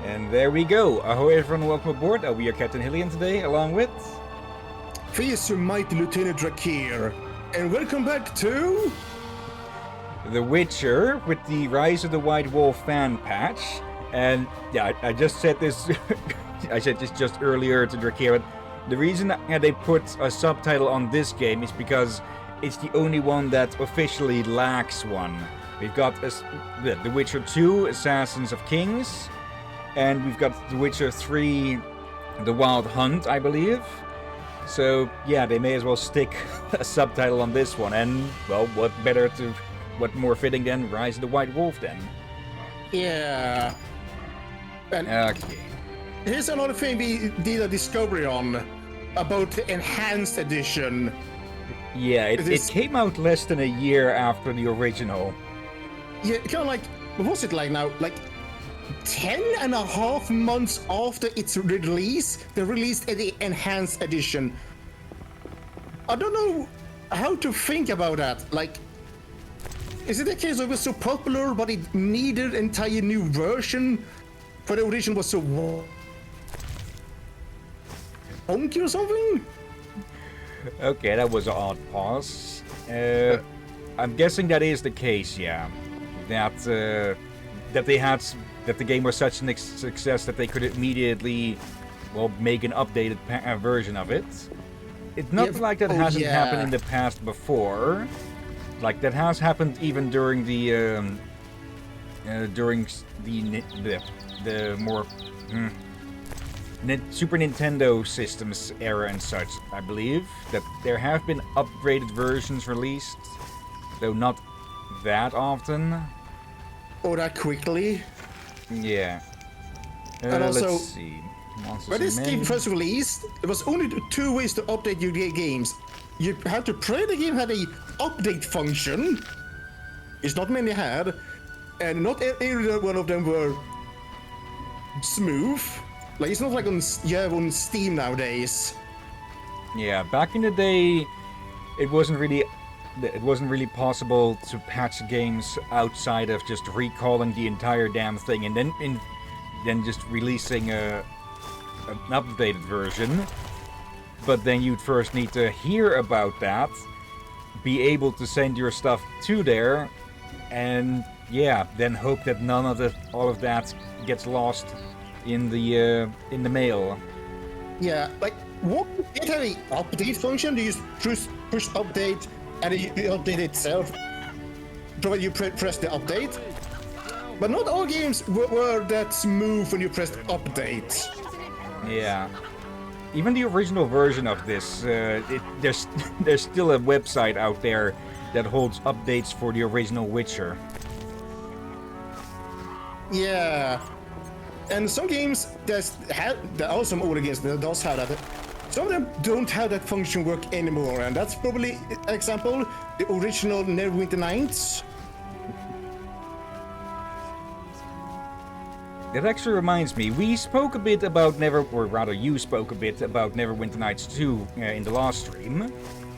And there we go. Ahoy everyone, welcome aboard. We are Captain Hillian today, along with... Feast your mighty Lieutenant Drakir. And welcome back to... The Witcher, with the Rise of the White Wolf fan patch. And yeah, I just said this... I said this just earlier to Drakir, but the reason that they put a subtitle on this game is because it's the only one that officially lacks one. We've got The Witcher 2, Assassins of Kings, and we've got The Witcher 3, The Wild Hunt, I believe. So yeah, they may as well stick a subtitle on this one, and well, what more fitting than Rise of the White Wolf then? Yeah. And Okay. here's another thing we did a discovery on about the Enhanced Edition. Yeah, it came out less than a year after the original. Yeah, kind of like, what was it like now? Like 10 and a half months after its release, they released the Enhanced Edition. I don't know how to think about that. Like, is it the case it was so popular, but it needed an entire new version? For the original was so wonky or something? Okay, that was an odd pause. I'm guessing that is the case, yeah. That the game was such a success that they could immediately, well, make an updated version of it. It's not like that hasn't happened in the past before. Like that has happened even during the more Super Nintendo systems era and such. I believe that there have been upgraded versions released, though not that often. Or that quickly. Yeah. And also, let's see. when this game first released, there was only two ways to update your games. You had to play the game had a update function. It's not many had, and not every one of them were smooth. Like it's not like on Steam nowadays. Yeah, back in the day, it wasn't really possible to patch games outside of just recalling the entire damn thing and then just releasing an updated version. But then you'd first need to hear about that, be able to send your stuff to there, and yeah, then hope that none of all of that gets lost in the mail. Yeah, like what? It had an update function. Do you just push update and it update itself? Provided you press the update. But not all games were that smooth when you pressed update. Yeah. Even the original version of this, there's still a website out there that holds updates for the original Witcher. Yeah. And some games there are some older games that does have that. Some of them don't have that function work anymore, and that's probably example the original Neverwinter Nights. That actually reminds me, we spoke a bit about you spoke a bit about Neverwinter Nights 2 in the last stream,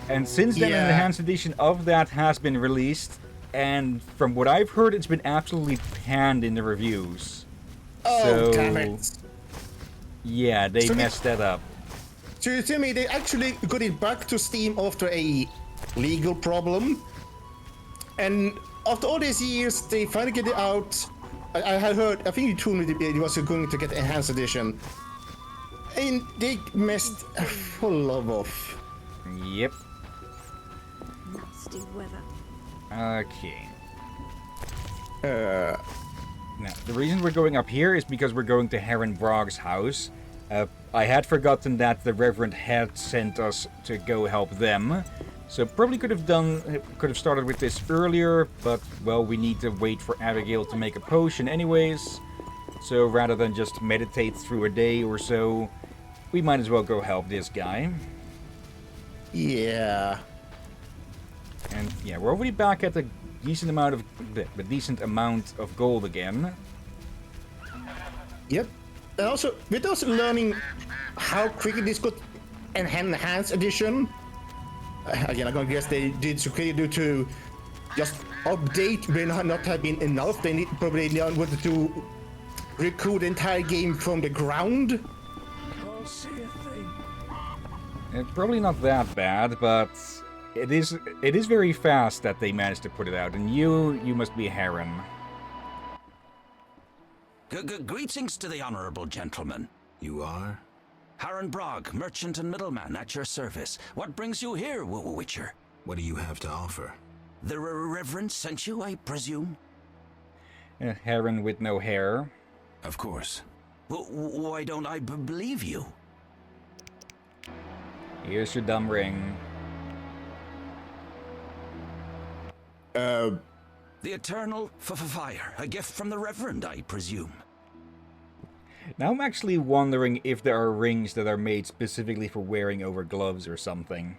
and since then an enhanced edition of that has been released, and from what I've heard, it's been absolutely panned in the reviews. Oh, damn it. Yeah, they messed that up. So you tell me they actually got it back to Steam after a legal problem, and after all these years, they finally get it out. I had heard, I think you told me it was going to get enhanced edition, and they messed full of. Yep. Nasty weather. Okay. Now, the reason we're going up here is because we're going to Heron Brog's house. I had forgotten that the Reverend had sent us to go help them. So probably could have started with this earlier, but well, we need to wait for Abigail to make a potion anyways. So rather than just meditate through a day or so, we might as well go help this guy. Yeah. And yeah, we're already back at a decent amount of gold again. Yep. And also, with us learning how quickly this got enhanced edition, again, I'm gonna guess they did so quickly due to just update may not have been enough. They probably wanted to recoup the entire game from the ground? Can't see a thing. Probably not that bad, but it is very fast that they managed to put it out, and you must be Heron. Greetings to the honorable gentleman. You are? Haran Brog, merchant and middleman at your service. What brings you here, Witcher? What do you have to offer? The Reverend sent you, I presume? Heron with no hair. Of course. Why don't I believe you? Here's your dumb ring. The eternal fire, a gift from the Reverend, I presume. Now I'm actually wondering if there are rings that are made specifically for wearing over gloves or something.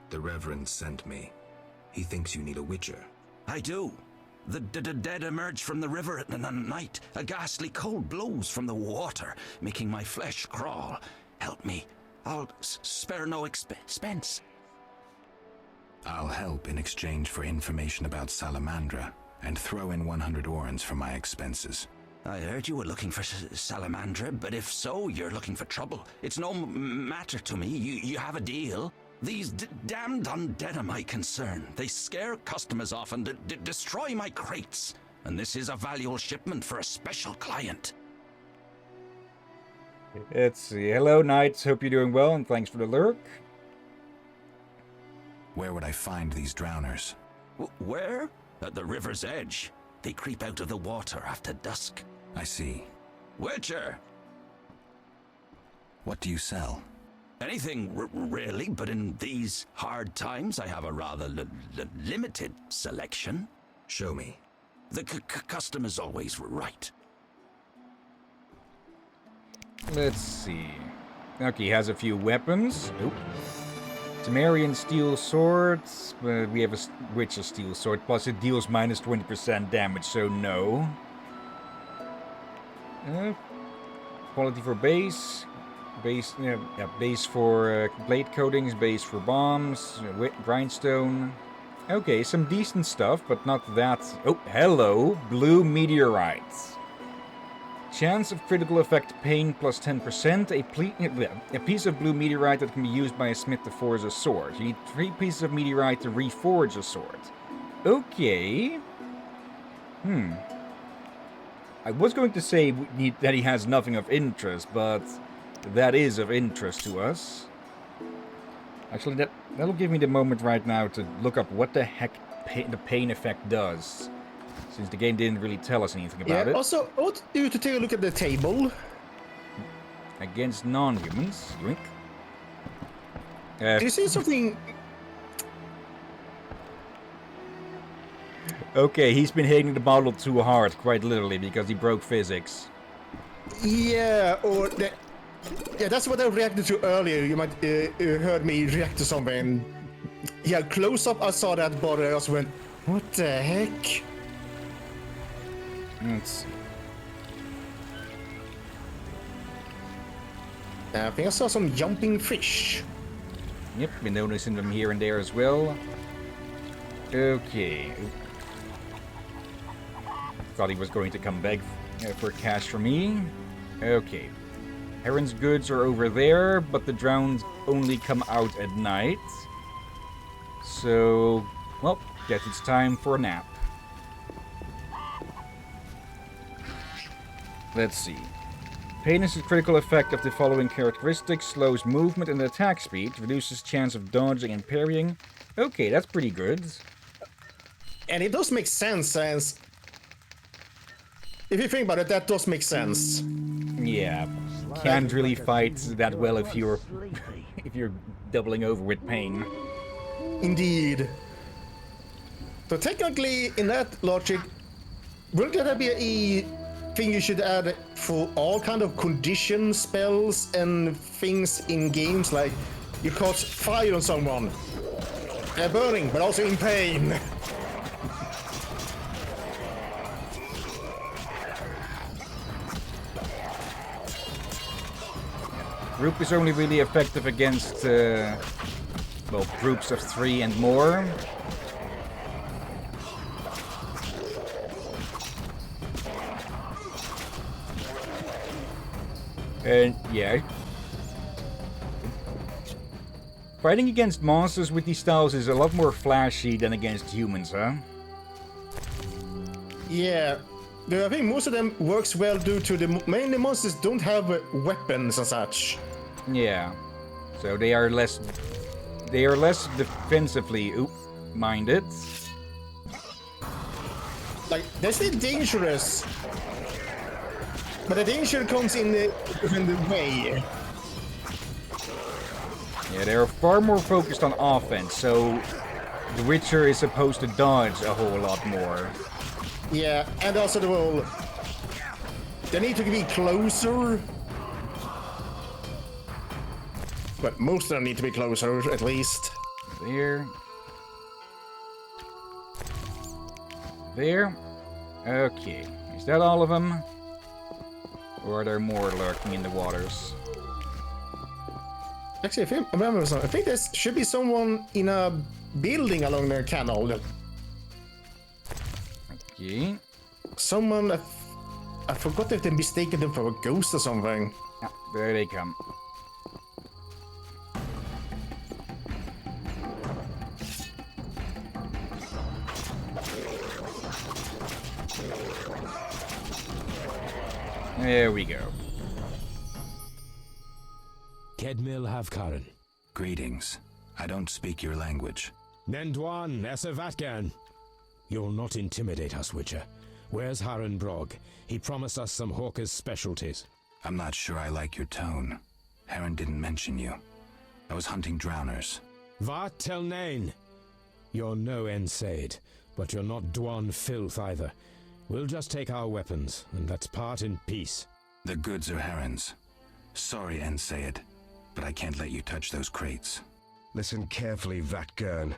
The Reverend sent me. He thinks you need a witcher. I do. The dead emerge from the river at night. A ghastly cold blows from the water, making my flesh crawl. Help me. I'll spare no expense. I'll help in exchange for information about Salamandra, and throw in 100 orens for my expenses. I heard you were looking for Salamandra, but if so, you're looking for trouble. It's no matter to me. You have a deal. These damned undead are my concern. They scare customers off and destroy my crates. And this is a valuable shipment for a special client. Let's see. Hello, Knights. Hope you're doing well, and thanks for the lurk. Where would I find these drowners? Where? At the river's edge. They creep out of the water after dusk. I see. Witcher! What do you sell? Anything, really, but in these hard times, I have a rather limited selection. Show me. The customer's always right. Let's see. Okay, he has a few weapons. Oop. Temerian steel swords. We have a Witcher steel sword, plus it deals minus 20% damage, so no. Quality for base. Base for blade coatings, base for bombs, grindstone. Okay, some decent stuff, but not that. Oh, hello, blue meteorites. Chance of critical effect pain plus 10%. A piece of blue meteorite that can be used by a smith to forge a sword. You need 3 pieces of meteorite to reforge a sword. Okay. I was going to say that he has nothing of interest, but that is of interest to us. Actually, that'll give me the moment right now to look up what the heck the pain effect does. Since the game didn't really tell us anything about it. Also, I want you to take a look at the table. Against non-humans. Yoink. Do you see something? Okay, he's been hitting the bottle too hard, quite literally, because he broke physics. Yeah, or yeah, that's what I reacted to earlier. You might heard me react to something. Yeah, close up, I saw that bottle. I also went, "What the heck?" Let's see. I think I saw some jumping fish. Yep, been noticing them here and there as well. Okay. Thought he was going to come back for cash from me. Okay. Heron's goods are over there, but the drowned only come out at night. So, well, guess it's time for a nap. Let's see. Pain is a critical effect of the following characteristics: slows movement and attack speed, reduces chance of dodging and parrying. Okay, that's pretty good. And it does make sense, since if you think about it, that does make sense. Yeah, can't really fight that well if you're doubling over with pain. Indeed. So technically, in that logic, wouldn't that be a thing you should add for all kind of condition spells and things in games? Like, you cause fire on someone, they're burning, but also in pain. Group is only really effective against, well, groups of 3 and more. And yeah. Fighting against monsters with these styles is a lot more flashy than against humans, huh? Yeah. I think most of them works well due to mainly monsters don't have weapons and such. Yeah. So they are less defensively minded. Like, they're still dangerous. But the danger comes in the way. Yeah, they're far more focused on offense, so the Witcher is supposed to dodge a whole lot more. Yeah, and also they need to be closer. But most of them need to be closer, at least. There. There. Okay. Is that all of them? Or are there more lurking in the waters? Actually, if I remember something, I think there should be someone in a building along the canal. Okay. Someone, I forgot if they mistaken them for a ghost or something. Ah, there they come. There we go. Kedmil Havkaran. Greetings. I don't speak your language. Nendwan Esavatgan. You'll not intimidate us, Witcher. Where's Haran Brog? He promised us some Hawker's specialties. I'm not sure I like your tone. Heron didn't mention you. I was hunting drowners. Vat Telnain. You're no Ensaid, but you're not Dwan filth either. We'll just take our weapons, and let's part in peace. The goods are Heron's. Sorry, Ensayed, but I can't let you touch those crates. Listen carefully, Vatgern.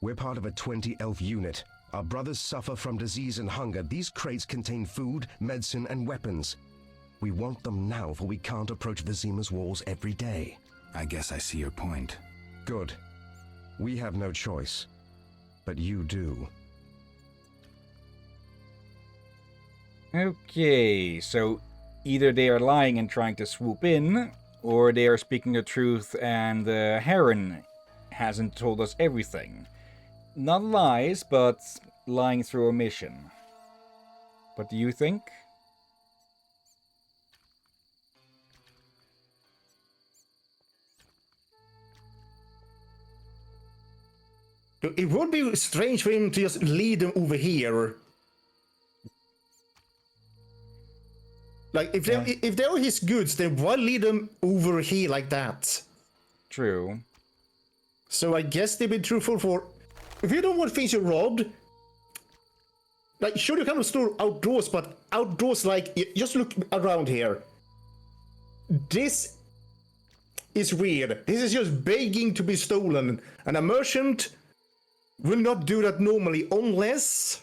We're part of a 20-elf unit. Our brothers suffer from disease and hunger. These crates contain food, medicine, and weapons. We want them now, for we can't approach Vizima's walls every day. I guess I see your point. Good. We have no choice. But you do. Okay, so either they are lying and trying to swoop in, or they are speaking the truth and Heron hasn't told us everything. Not lies, but lying through omission. What do you think? It would be strange for him to just lead them over here. Like, if they're his goods, then why lead them over here like that? True. So I guess they've been truthful for... If you don't want things you robbed... Like, sure, you kind of store outdoors, but outdoors, like, just look around here. This is weird. This is just begging to be stolen. And a merchant will not do that normally unless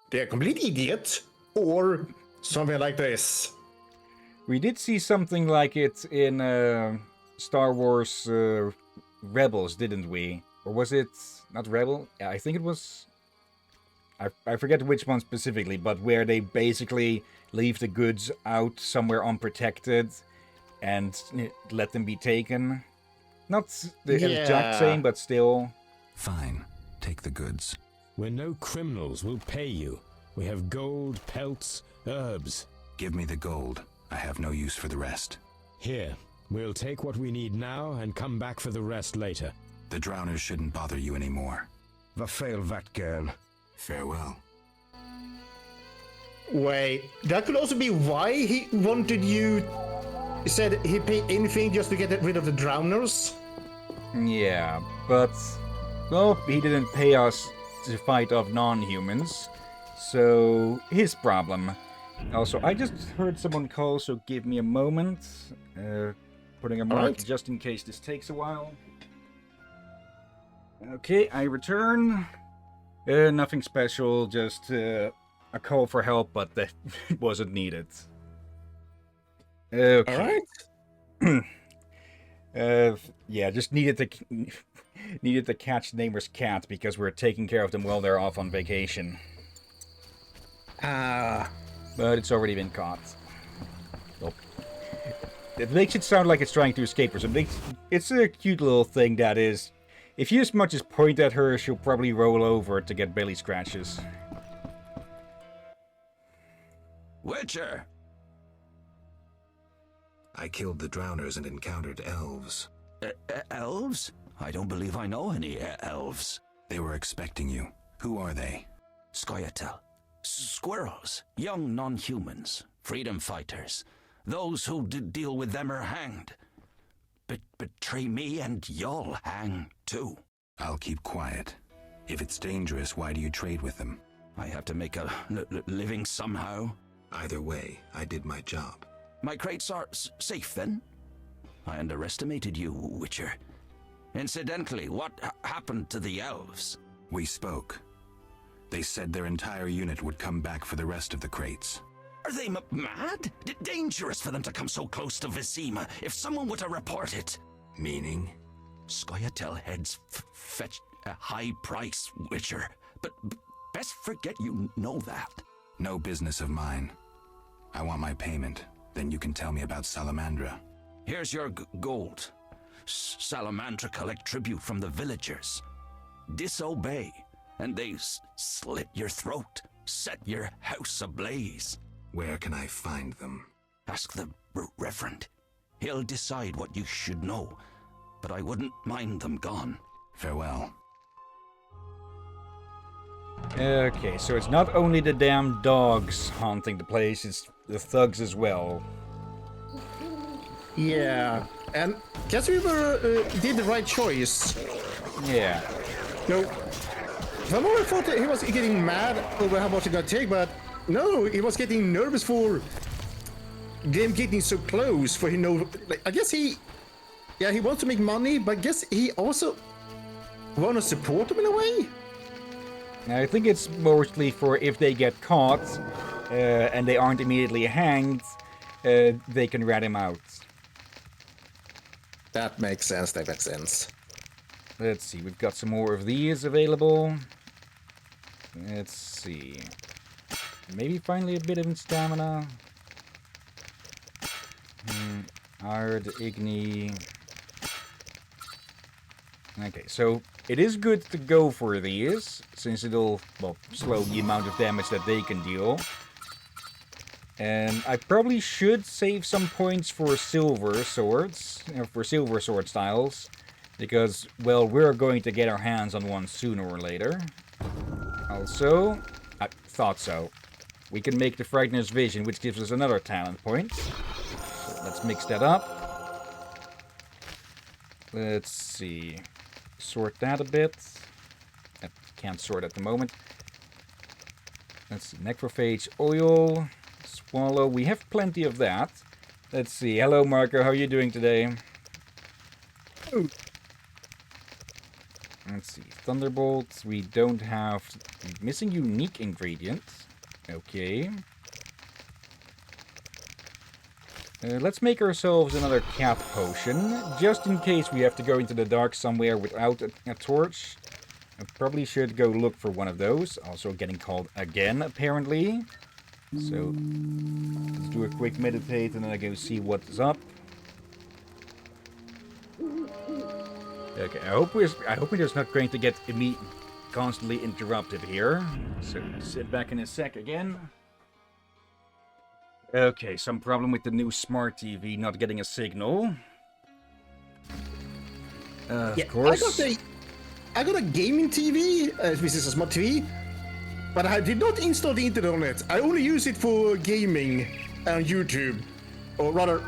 they're a complete idiot or something like this. We did see something like it in Star Wars Rebels, didn't we? Or was it not Rebel? Yeah, I think it was... I forget which one specifically, but where they basically leave the goods out somewhere unprotected and let them be taken. Not the exact same, but still. Fine. Take the goods. We're no criminals. We'll pay you. We have gold, pelts, herbs. Give me the gold. I have no use for the rest. Here. We'll take what we need now and come back for the rest later. The drowners shouldn't bother you anymore. Vafail Vatgern. Farewell. Wait, that could also be why he wanted you... He said he'd pay anything just to get rid of the drowners? Yeah, but... Well, he didn't pay us to fight off non-humans, so his problem. Also, I just heard someone call, so give me a moment. Putting a mark Alright. just in case this takes a while. Okay, I return. Nothing special, just a call for help, but that wasn't needed. Okay. Alright. Yeah, just needed to catch neighbor's cat because we're taking care of them while they're off on vacation. Ah. But it's already been caught. Well, it makes it sound like it's trying to escape or something. It's a cute little thing that is... If you as much as point at her, she'll probably roll over to get belly scratches. Witcher! I killed the drowners and encountered elves. Elves? I don't believe I know any elves. They were expecting you. Who are they? Scoia'tael. Squirrels. Young non-humans. Freedom fighters. Those who deal with them are hanged. Betray me and you'll hang too. I'll keep quiet. If it's dangerous, why do you trade with them? I have to make a living somehow. Either way, I did my job. My crates are safe then? I underestimated you, Witcher. Incidentally, what happened to the elves? We spoke. They said their entire unit would come back for the rest of the crates. Are they mad? Dangerous for them to come so close to Vizima. If someone were to report it. Meaning? Scoia'tael heads fetch a high price, Witcher. But best forget you know that. No business of mine. I want my payment. Then you can tell me about Salamandra. Here's your gold. Salamandra collect tribute from the villagers. Disobey, and they slit your throat, set your house ablaze. Where can I find them? Ask the Reverend. He'll decide what you should know, but I wouldn't mind them gone. Farewell. Okay, so it's not only the damn dogs haunting the place, it's the thugs as well. Yeah, and guess we did the right choice. Yeah. No, some of thought that he was getting mad over how much he got take, but no, he was getting nervous for them getting so close. For like, I guess he wants to make money, but I guess he also want to support them in a way. I think it's mostly for if they get caught and they aren't immediately hanged, they can rat him out. That makes sense. That makes sense. Let's see, we've got some more of these available. Let's see. Maybe finally a bit of stamina. Ard, Igni. Okay, so it is good to go for these, since it'll, well, slow the amount of damage that they can deal. And I probably should save some points for silver swords, for silver sword styles. Because, well, we're going to get our hands on one sooner or later. Also, I thought so. We can make the Frightener's Vision, which gives us another talent point. So let's mix that up. Let's see. Sort that a bit. I can't sort at the moment. Let's see. Necrophage oil. Swallow. We have plenty of that. Let's see. Hello, Marco. How are you doing today? Oh. Let's see. Thunderbolt. We don't have... Missing unique ingredients. Okay. Let's make ourselves another cat potion. Just in case we have to go into the dark somewhere without a torch. I probably should go look for one of those. Also getting called again, apparently. So, let's do a quick meditate and then I go see what's up. Okay, I hope we're just not going to get constantly interrupted here. So, sit back in a sec again. Okay, some problem with the new smart TV not getting a signal. Of course. I got a gaming TV, which is a smart TV, but I did not install the internet on it. I only use it for gaming and YouTube. Or rather,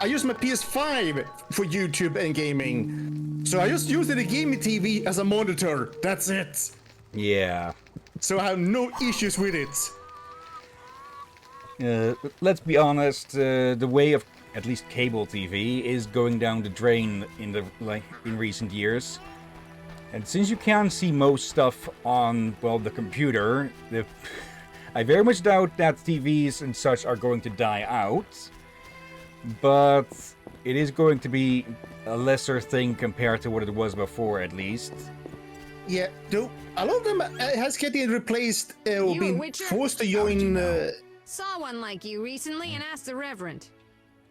I use my PS5 for YouTube and gaming. So I just use the gaming TV as a monitor. That's it. Yeah. So I have no issues with it. Let's be honest, the way of at least cable TV is going down the drain in recent years. And since you can't see most stuff on, well, the computer, I very much doubt that TVs and such are going to die out. But it is going to be a lesser thing compared to what it was before, at least. Yeah, though a lot of them has getting replaced or You a been witcher? forced to join. Saw one like you recently and asked the Reverend.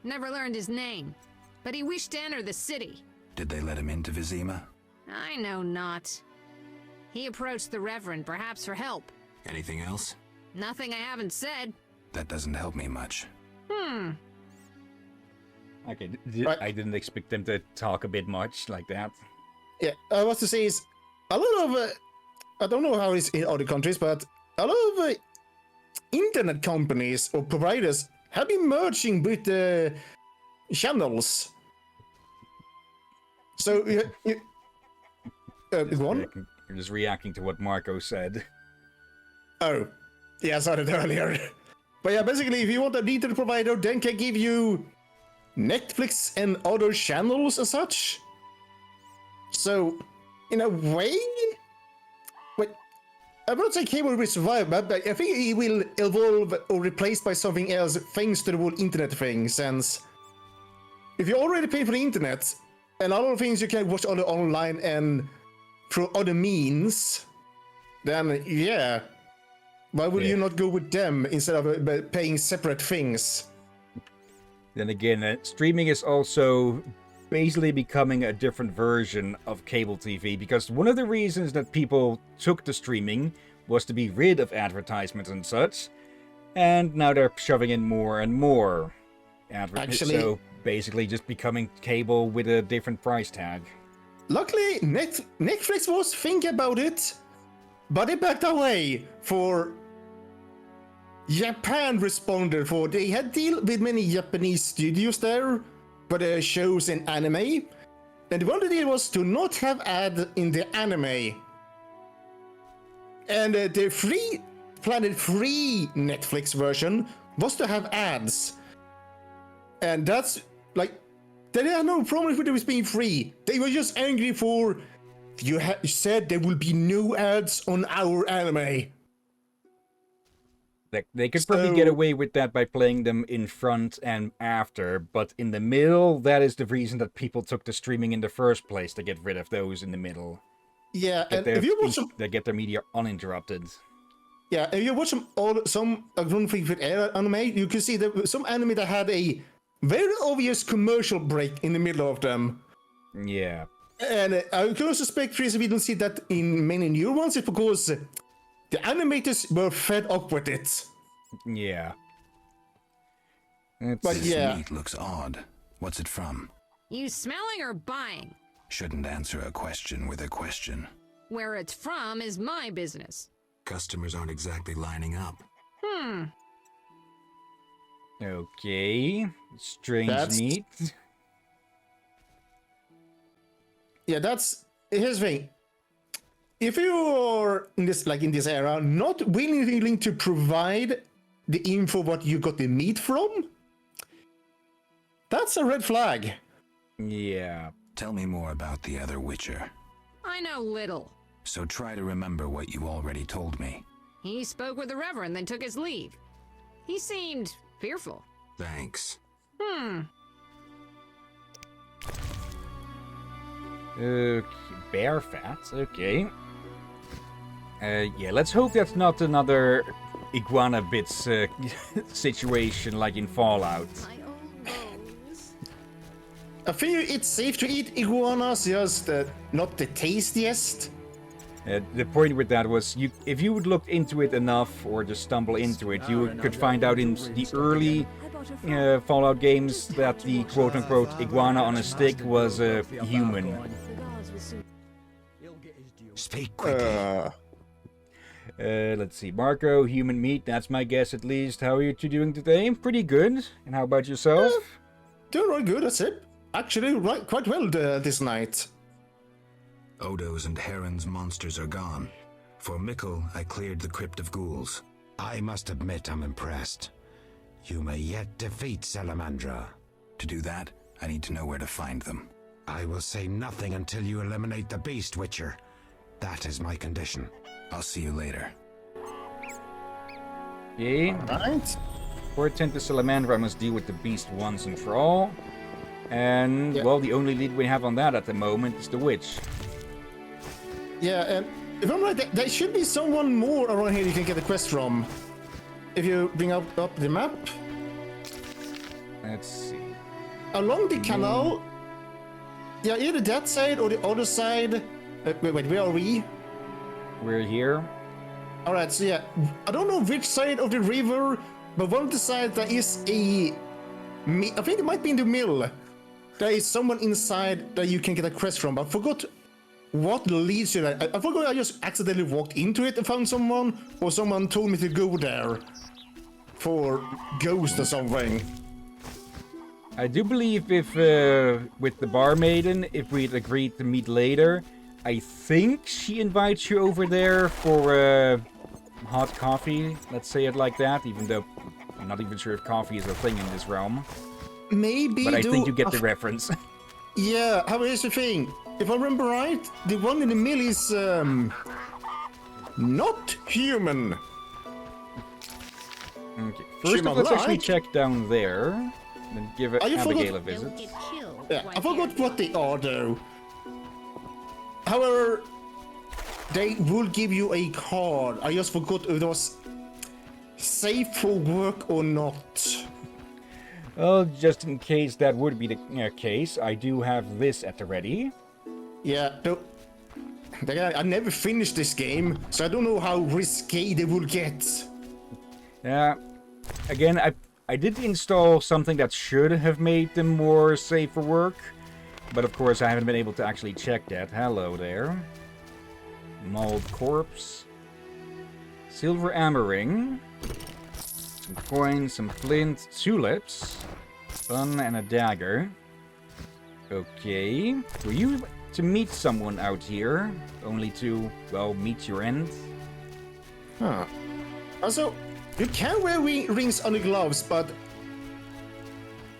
Never learned his name. But he wished to enter the city. Did they let him into Vizima? I know not. He approached the Reverend, perhaps for help. Anything else? Nothing I haven't said. That doesn't help me much. Okay, Right. I didn't expect them to talk a bit much like that. Yeah, I was to say is a lot of I don't know how it's in other countries, but a lot of internet companies or providers have been merging with channels. So go on. You're just reacting to what Marco said. Oh, yeah, I saw that earlier. But yeah, basically, if you want an internet provider, then can give you Netflix and other channels as such. So, in a way, but I won't say cable will survive, but I think it will evolve or replaced by something else thanks to the whole internet thing. Since if you already pay for the internet and a lot of things you can watch other online and through other means, then yeah. Why would you not go with them instead of paying separate things? Then again, streaming is also basically becoming a different version of cable TV, because one of the reasons that people took to streaming was to be rid of advertisements and such, and now they're shoving in more and more advertisements. So basically just becoming cable with a different price tag. Luckily, Netflix was thinking about it, but they backed away. For Japan responded for they had deal with many Japanese studios there for the shows in anime, and one of the deal was to not have ad in the anime. And the free Netflix version was to have ads, and that's like they had no problem with it being free. They were just angry for you said there will be no ads on our anime. They could probably get away with that by playing them in front and after, but in the middle, that is the reason that people took to streaming in the first place, to get rid of those in the middle. Yeah, and if you watch They get their media uninterrupted. Yeah, if you watch some Run Free Fit anime, you can see that some anime that had a very obvious commercial break in the middle of them. Yeah. And I can suspect reason we don't see that in many new ones is because the animators were fed up with it. Yeah. But This yeah. meat looks odd. What's it from? You smelling or buying? Shouldn't answer a question with a question. Where it's from is my business. Customers aren't exactly lining up. Okay. Strange meat. Yeah, here's the thing. If you're in this era, not willing to provide the info what you got the meat from, that's a red flag. Yeah. Tell me more about the other Witcher. I know little. So try to remember what you already told me. He spoke with the Reverend, then took his leave. He seemed fearful. Thanks. Okay, bear fat. Okay. Yeah, let's hope that's not another iguana bits situation like in Fallout. My old bones. I think it's safe to eat iguanas, just not the tastiest. The point with that was, if you would look into it enough or just stumble into it, you could find out in the early Fallout games that the quote-unquote iguana on a stick was a human. Speak quickly. Let's see, Marco, human meat, that's my guess at least. How are you two doing today? Pretty good. And how about yourself? Doing right good, that's it. Actually, quite well this night. Odo's and Heron's monsters are gone. For Mikkel, I cleared the Crypt of Ghouls. I must admit I'm impressed. You may yet defeat Salamandra. To do that, I need to know where to find them. I will say nothing until you eliminate the Beast Witcher. That is my condition. I'll see you later. Okay. Right? For attend to Salamandra, I must deal with the beast once and for all. And, well, the only lead we have on that at the moment is the witch. Yeah, and if I'm right, there should be someone more around here you can get a quest from. If you bring up the map. Let's see. along the canal. Yeah, either that side or the other side. Wait, where are we? We're here. All right, so yeah, I don't know which side of the river, but one of the sides there is a. I think it might be in the mill. There is someone inside that you can get a quest from. But I forgot what leads to that. I forgot I just accidentally walked into it and found someone, or someone told me to go there for ghost or something. I do believe if, with the barmaiden, if we'd agreed to meet later, I think she invites you over there for, hot coffee, let's say it like that, even though I'm not even sure if coffee is a thing in this realm. Maybe. But I think you get the reference. Yeah, here's the thing. If I remember right, the one in the mill is, not human. Okay. First off, let's actually check down there, and give Abigail a visit. Don't get killed. Yeah, while I forgot you're- what they are though. However, they will give you a card. I just forgot if it was safe for work or not. Well, just in case that would be the case, I do have this at the ready. Yeah, though. I never finished this game, so I don't know how risque they will get. Yeah, again, I did install something that should have made them more safe for work, but of course I haven't been able to actually check that. Hello there. Mauled corpse. Silver amber ring. Some coins, some flint, tulips. Bun and a dagger. Okay. Were you to meet someone out here? Only to, well, meet your end? Huh. Also, you can wear rings on the gloves, but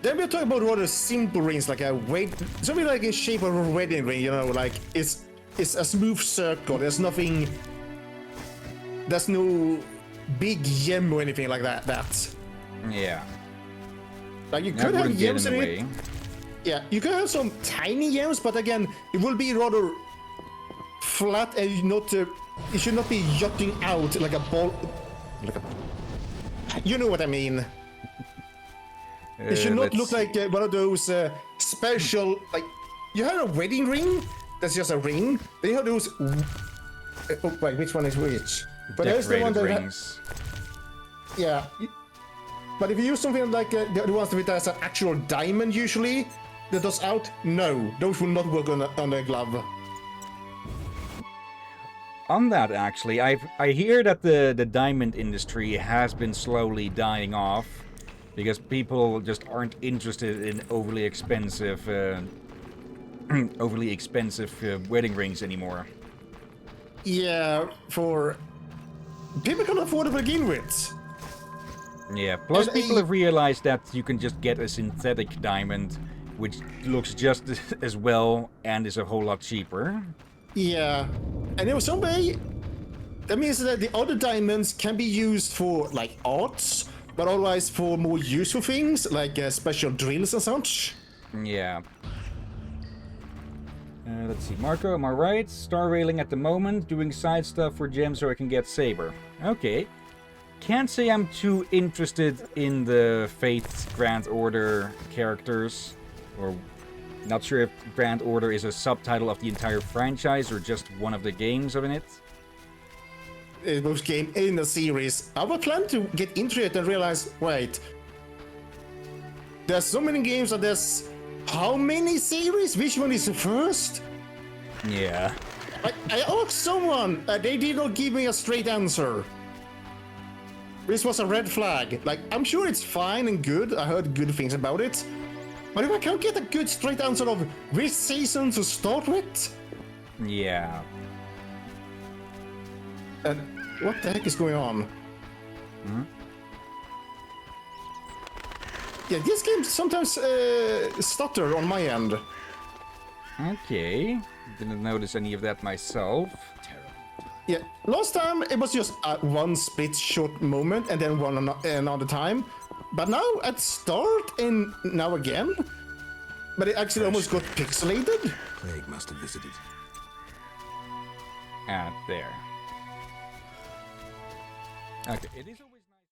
then we're talking about rather simple rings, like something like in shape of a wedding ring. You know, like it's a smooth circle. There's nothing. There's no big gem or anything like that. Yeah. Like you That could have wouldn't get gems in in the it. way. Yeah, you could have some tiny gems, but again, it will be rather flat and not. It should not be jutting out like a ball. You know what I mean. It should not look like one of those special, like, you have a wedding ring, that's just a ring, then you have those, oh, wait, which one is which? But there's the one that, rings. yeah, but if you use something like the ones with an actual diamond usually, that does out, no, those will not work on a glove. On that, actually, I hear that the diamond industry has been slowly dying off because people just aren't interested in overly expensive wedding rings anymore. Yeah, for people can afford to begin with. Yeah, plus And people have realized that you can just get a synthetic diamond, which looks just as well and is a whole lot cheaper. Yeah, and in some way, that means that the other diamonds can be used for like arts, but otherwise for more useful things like special drills and such. Yeah. Let's see, Marco, am I right? Star railing at the moment, doing side stuff for gems so I can get Saber. Okay. Can't say I'm too interested in the Faith Grand Order characters, or not sure if Grand Order is a subtitle of the entire franchise or just one of the games of it. Most game in the series. I was planning to get into it and realize, wait, there's so many games and there's how many series? Which one is the first? Yeah. I asked someone, they did not give me a straight answer. This was a red flag. Like, I'm sure it's fine and good. I heard good things about it. But if I can't get a good straight answer of which season to start with, Yeah. and what the heck is going on? Hmm? Yeah, these games sometimes stutter on my end. Okay. Didn't notice any of that myself. Yeah, last time it was just one split short moment and then one another time. But now at start and now again. But it actually almost got pixelated. Plague must have visited. Ah, there. Okay, it is...